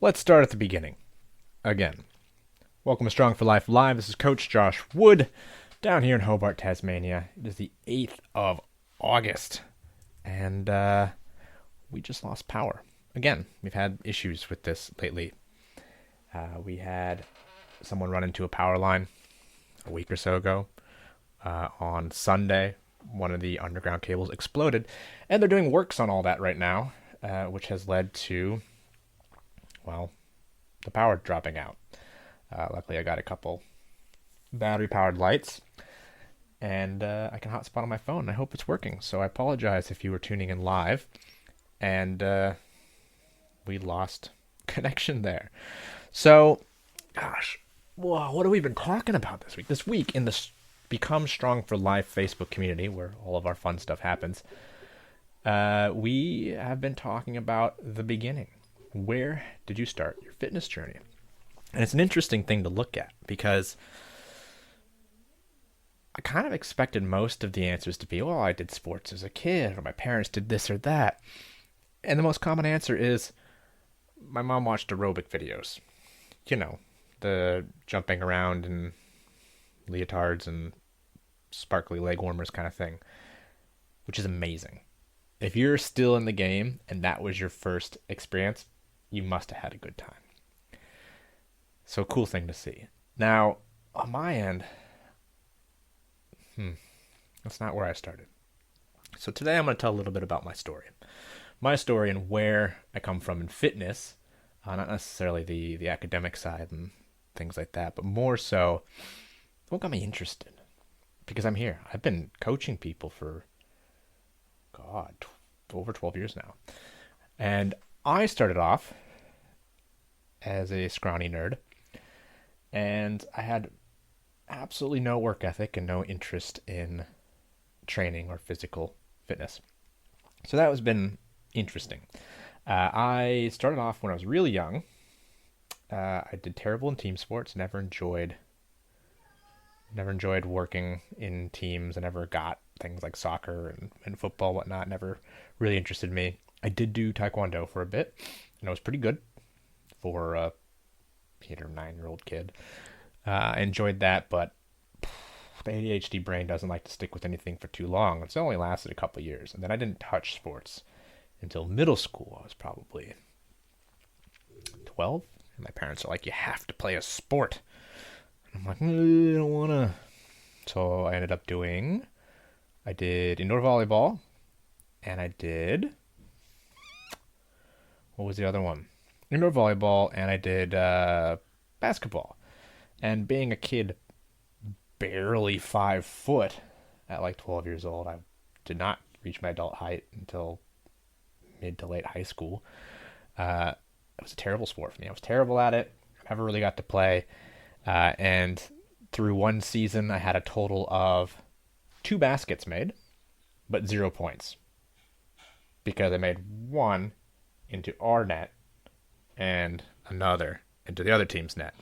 Let's start at the beginning. Again, welcome to Strong for Life Live. This is Coach Josh Wood down here in Hobart, Tasmania. It is the 8th of August, and we just lost power. Again, we've had issues with this lately. We had someone run into a power line a week or so ago. On Sunday, one of the underground cables exploded, and they're doing works on all that right now, which has led to, well, the power dropping out. Luckily, I got a couple battery-powered lights, and I can hotspot on my phone. I hope it's working. So I apologize if you were tuning in live, and we lost connection there. So, gosh, whoa, what have we been talking about this week? This week in the Become Strong for Life Facebook community, where all of our fun stuff happens, we have been talking about the beginning. Where did you start your fitness journey? And it's an interesting thing to look at because I kind of expected most of the answers to be, well, I did sports as a kid, or my parents did this or that. And the most common answer is, my mom watched aerobic videos. You know, the jumping around in leotards and sparkly leg warmers kind of thing, which is amazing. If you're still in the game and that was your first experience, you must have had a good time. So cool thing to see. Now, on my end, that's not where I started. So today I'm going to tell a little bit about my story. My story and where I come from in fitness, not necessarily the academic side and things like that, but more so what got me interested. Because I'm here. I've been coaching people for, over 12 years now. And I started off as a scrawny nerd, and I had absolutely no work ethic and no interest in training or physical fitness. So that has been interesting. I started off when I was really young. I did terrible in team sports, never enjoyed working in teams. I never got things like soccer and football, whatnot. Never really interested me. I did do taekwondo for a bit, and I was pretty good for a 8 or 9-year-old kid. I enjoyed that, but the ADHD brain doesn't like to stick with anything for too long. It's only lasted a couple of years, and then I didn't touch sports until middle school. I was probably 12, and my parents are like, "You have to play a sport." I'm like, I don't want to. So I ended up I did indoor volleyball, and I did, what was the other one? Indoor volleyball, and I did basketball. And being a kid barely 5 foot at like 12 years old, I did not reach my adult height until mid to late high school. It was a terrible sport for me. I was terrible at it. I never really got to play. And through one season, I had a total of 2 baskets made, but 0 points. Because I made one into our net and another into the other team's net.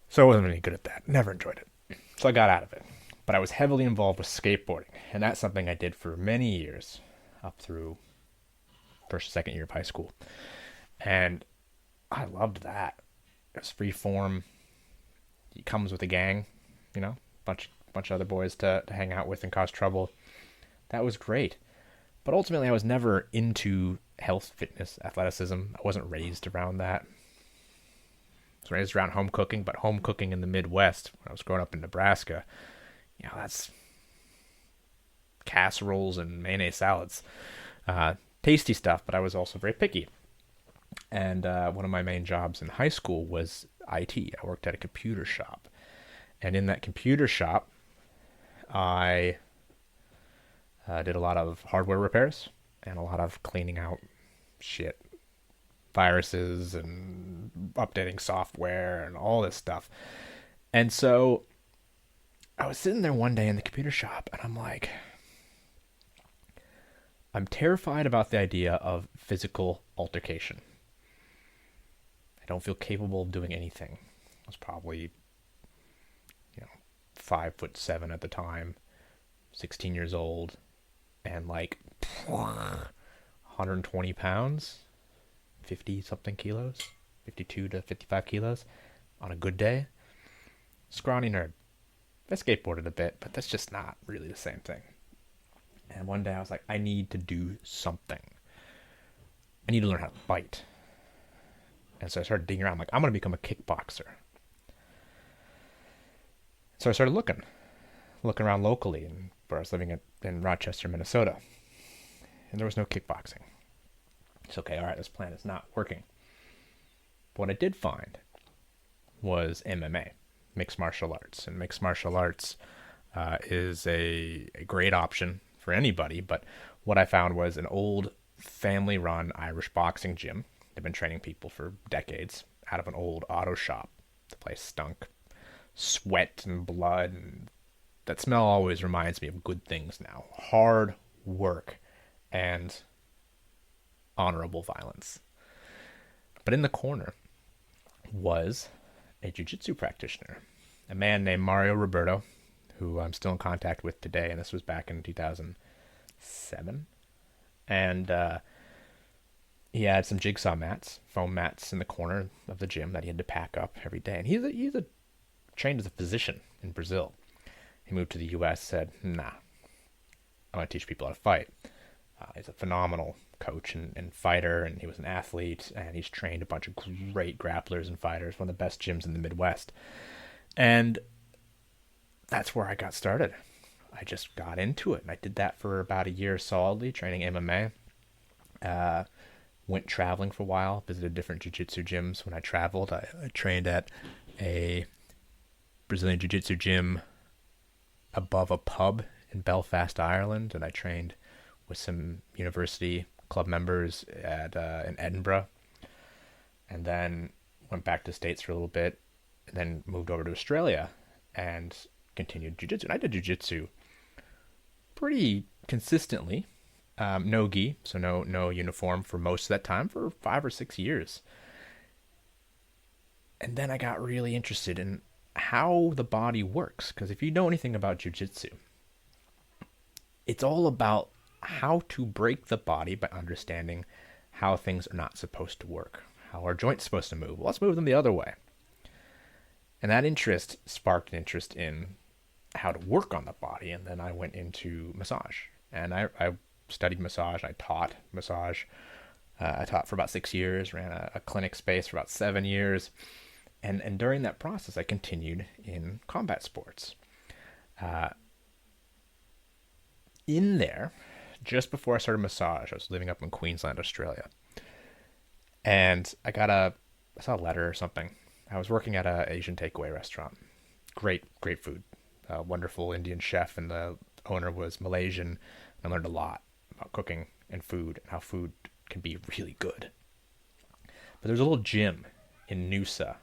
So I wasn't really good at that. Never enjoyed it. So I got out of it. But I was heavily involved with skateboarding. And that's something I did for many years, up through first, second year of high school. And I loved that. It was free form. It comes with a gang, bunch of other boys to hang out with and cause trouble. That was great. But ultimately, I was never into health, fitness, athleticism. I wasn't raised around that. I was raised around home cooking, but home cooking in the Midwest, when I was growing up in Nebraska, that's casseroles and mayonnaise salads. Tasty stuff, but I was also very picky. And one of my main jobs in high school was IT. I worked at a computer shop. And in that computer shop, I did a lot of hardware repairs and a lot of cleaning out shit. Viruses and updating software and all this stuff. And so I was sitting there one day in the computer shop, and I'm like, I'm terrified about the idea of physical altercation. I don't feel capable of doing anything. I was probably, 5'7" at the time, 16 years old, and like 120 pounds, 50 something kilos, 52 to 55 kilos on a good day. Scrawny nerd. I skateboarded a bit, but that's just not really the same thing. And one day I was like, I need to do something. I need to learn how to fight. And so I started digging around. I'm like, I'm going to become a kickboxer. So I started looking around locally, and where I was living in Rochester, Minnesota. And there was no kickboxing. It's okay, all right, this plan is not working. But what I did find was MMA, mixed martial arts. And mixed martial arts is a great option for anybody. But what I found was an old family-run Irish boxing gym. They've been training people for decades out of an old auto shop. The place stunk. Sweat and blood, and that smell always reminds me of good things now. Hard work and honorable violence. But in the corner was a jiu-jitsu practitioner, a man named Mario Roberto, who I'm still in contact with today, and this was back in 2007. And he had some jigsaw mats, foam mats in the corner of the gym that he had to pack up every day. And he's trained as a physician in Brazil. He moved to the U.S., said, nah, I want to teach people how to fight. He's a phenomenal coach and fighter, and he was an athlete, and he's trained a bunch of great grapplers and fighters, one of the best gyms in the Midwest. And that's where I got started. I just got into it, and I did that for about a year solidly, training MMA. Went traveling for a while, visited different jiu-jitsu gyms. When I traveled, I trained at a Brazilian jiu-jitsu gym above a pub in Belfast, Ireland, and I trained with some university club members in Edinburgh, and then went back to the States for a little bit, and then moved over to Australia and continued jiu-jitsu. And I did jiu-jitsu pretty consistently, no gi, so no uniform for most of that time, for 5 or 6 years. And then I got really interested in how the body works, because if you know anything about jiu-jitsu, it's all about how to break the body by understanding how things are not supposed to work, how our joints supposed to move. Well, let's move them the other way. And that interest sparked an interest in how to work on the body, and then I went into massage. And I studied massage, I taught massage. I taught for about 6 years, ran a clinic space for about 7 years. And during that process, I continued in combat sports. In there, just before I started massage, I was living up in Queensland, Australia. And I saw a letter or something. I was working at an Asian takeaway restaurant. Great food. A wonderful Indian chef, and the owner was Malaysian. I learned a lot about cooking and food and how food can be really good. But there's a little gym in Noosa,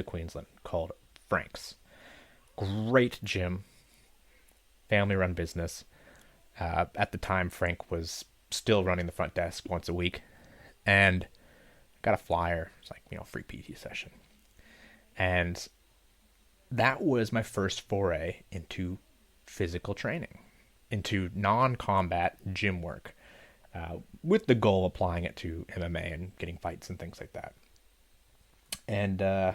Queensland, called Frank's. Great gym, family-run business. At the time, Frank was still running the front desk once a week, and got a flyer. It's like, free PT session. And that was my first foray into physical training, into non-combat gym work, with the goal of applying it to MMA and getting fights and things like that. And I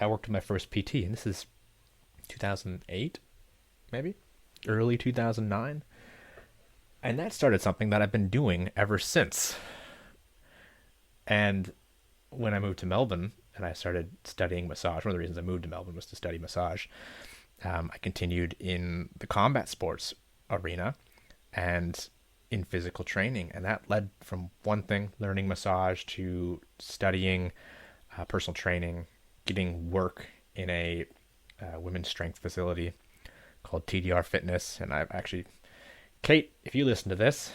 worked with my first PT, and this is 2008, maybe, early 2009. And that started something that I've been doing ever since. And when I moved to Melbourne and I started studying massage, one of the reasons I moved to Melbourne was to study massage. I continued in the combat sports arena and in physical training. And that led from one thing, learning massage, to studying personal training, getting work in a women's strength facility called TDR Fitness. And I've actually... Kate, if you listen to this,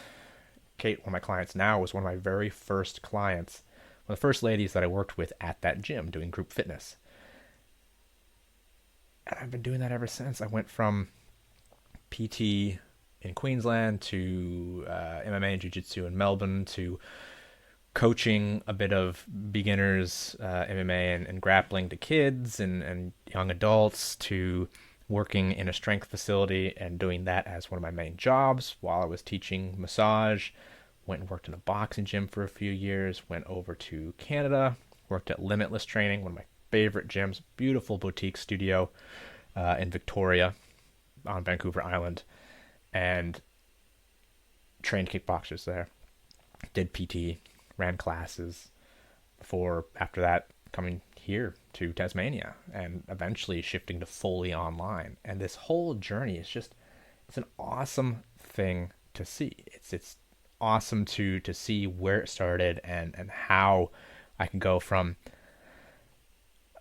Kate, one of my clients now, was one of my very first clients, one of the first ladies that I worked with at that gym doing group fitness. And I've been doing that ever since. I went from PT in Queensland to MMA and Jiu-Jitsu in Melbourne to coaching a bit of beginners MMA and grappling to kids and young adults, to working in a strength facility and doing that as one of my main jobs while I was teaching massage, went and worked in a boxing gym for a few years, went over to Canada, worked at Limitless Training, one of my favorite gyms, beautiful boutique studio in Victoria on Vancouver Island, and trained kickboxers there, did PT, ran classes before, after that, coming here to Tasmania and eventually shifting to fully online. And this whole journey is just, it's an awesome thing to see. It's awesome to see where it started and how I can go from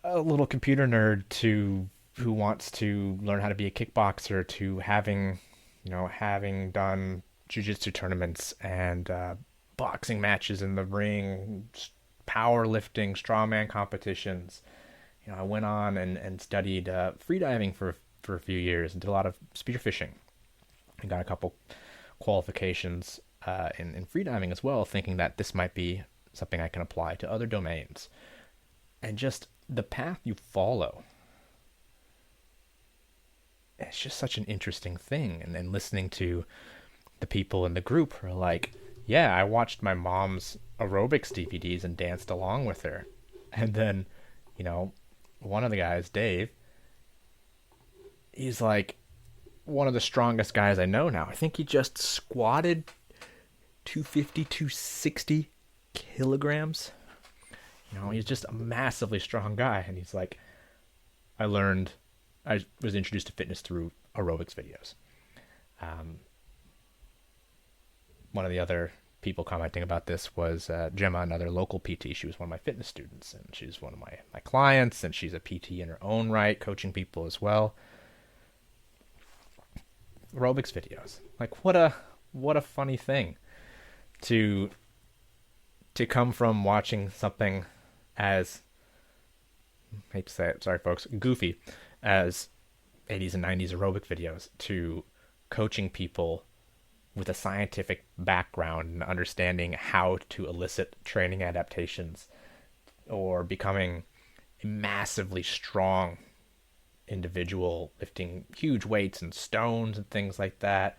a little computer nerd to who wants to learn how to be a kickboxer to having done jiu-jitsu tournaments and boxing matches in the ring, powerlifting, strongman competitions. I went on and studied freediving for a few years and did a lot of spearfishing and got a couple qualifications in freediving as well, thinking that this might be something I can apply to other domains. And just the path you follow, it's just such an interesting thing. And then listening to the people in the group who are like, yeah, I watched my mom's aerobics DVDs and danced along with her. And then, one of the guys, Dave, he's like one of the strongest guys I know now. I think he just squatted 250, 260 kilograms. He's just a massively strong guy. And he's like, I was introduced to fitness through aerobics videos. One of the other people commenting about this was Gemma, another local PT. She was one of my fitness students, and she's one of my clients, and she's a PT in her own right, coaching people as well. Aerobics videos. Like, what a funny thing to come from watching something as, I hate to say it, sorry folks, goofy as 80s and 90s aerobic videos to coaching people with a scientific background and understanding how to elicit training adaptations or becoming a massively strong individual, lifting huge weights and stones and things like that.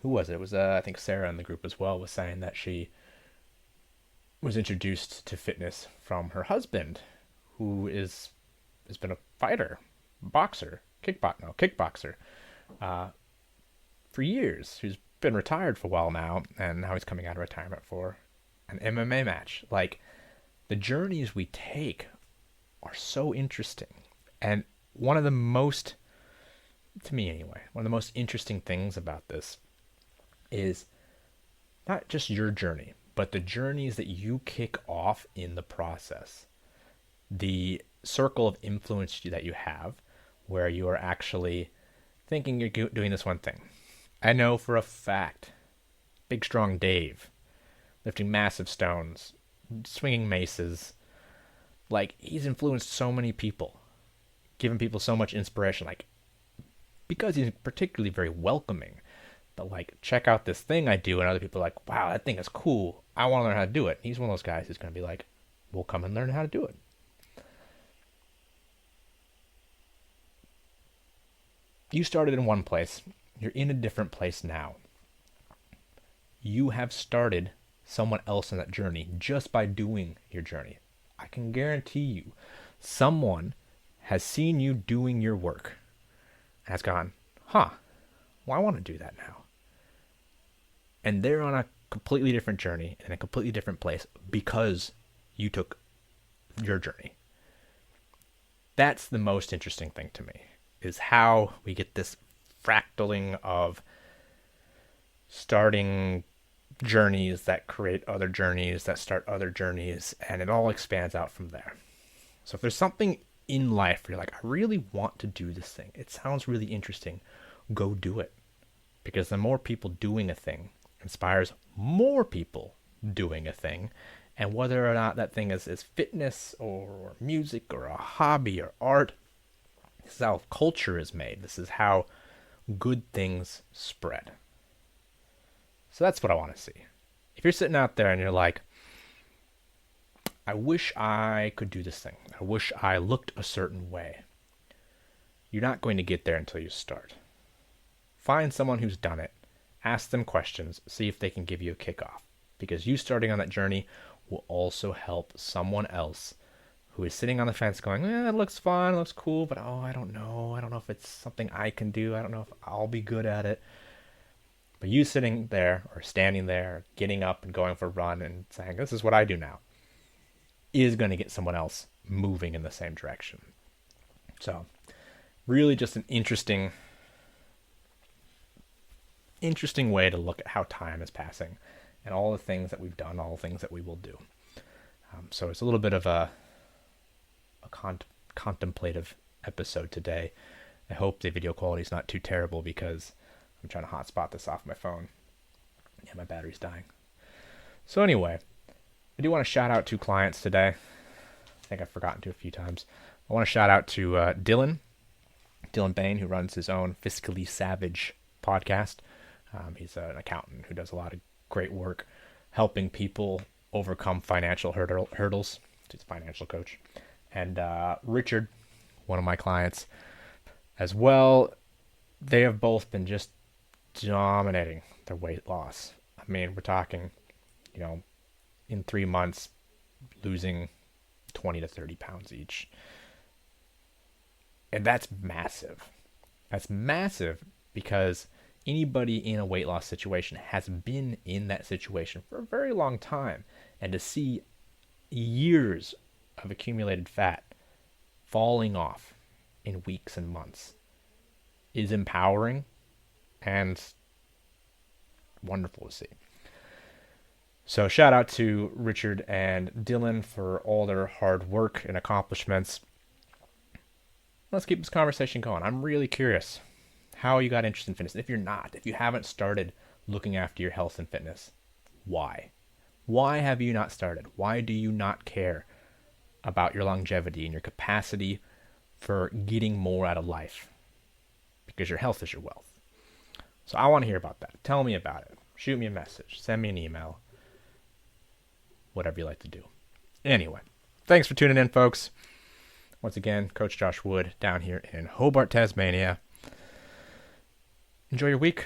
Who was it? It was, I think Sarah in the group as well was saying that she was introduced to fitness from her husband, who has been a fighter, boxer, kickboxer, for years, who's been retired for a while now, and now he's coming out of retirement for an MMA match. Like, the journeys we take are so interesting. And one of the most, to me anyway, one of the most interesting things about this is not just your journey, but the journeys that you kick off in the process. The circle of influence that you have, where you are actually thinking you're doing this one thing. I know for a fact, Big Strong Dave, lifting massive stones, swinging maces, like, he's influenced so many people, given people so much inspiration, like, because he's particularly very welcoming. But, like, check out this thing I do, and other people are like, wow, that thing is cool. I want to learn how to do it. He's one of those guys who's going to be like, we'll come and learn how to do it. You started in one place. You're in a different place now. You have started someone else on that journey just by doing your journey. I can guarantee you, someone has seen you doing your work and has gone, well, I want to do that now. And they're on a completely different journey in a completely different place because you took your journey. That's the most interesting thing to me, is how we get this fractaling of starting journeys that create other journeys that start other journeys, and it all expands out from there. So if there's something in life where you're like, I really want to do this thing, it sounds really interesting, go do it. Because the more people doing a thing inspires more people doing a thing, and whether or not that thing is fitness or music or a hobby or art, this is how culture is made. This is how good things spread. So that's what I want to see. If you're sitting out there and you're like, I wish I could do this thing, I wish I looked a certain way, you're not going to get there until you start. Find someone who's done it Ask them questions. See if they can give you a kickoff. Because you starting on that journey will also help someone else who is sitting on the fence going, it looks fun, it looks cool, but I don't know. I don't know if it's something I can do. I don't know if I'll be good at it. But you sitting there or standing there, getting up and going for a run and saying, this is what I do now, is going to get someone else moving in the same direction. So really just an interesting way to look at how time is passing and all the things that we've done, all the things that we will do. So it's a little bit of a contemplative episode today. I hope the video quality is not too terrible because I'm trying to hotspot this off my phone. Yeah, my battery's dying. So anyway, I do want to shout out two clients today. I think I've forgotten to a few times. I want to shout out to Dylan Bain, who runs his own Fiscally Savage podcast. He's an accountant who does a lot of great work helping people overcome financial hurdles. He's a financial coach. And Richard, one of my clients as well, they have both been just dominating their weight loss. I mean, we're talking, in 3 months, losing 20 to 30 pounds each. And that's massive. That's massive because anybody in a weight loss situation has been in that situation for a very long time. And to see years of accumulated fat falling off in weeks and months is empowering and wonderful to see. So shout out to Richard and Dylan for all their hard work and accomplishments. Let's keep this conversation going. I'm really curious how you got interested in fitness. If you haven't started looking after your health and fitness, why? Why have you not started? Why do you not care about your longevity and your capacity for getting more out of life? Because your health is your wealth. So I want to hear about that. Tell me about it. Shoot me a message. Send me an email. Whatever you like to do. Anyway, thanks for tuning in, folks. Once again, Coach Josh Wood down here in Hobart, Tasmania. Enjoy your week.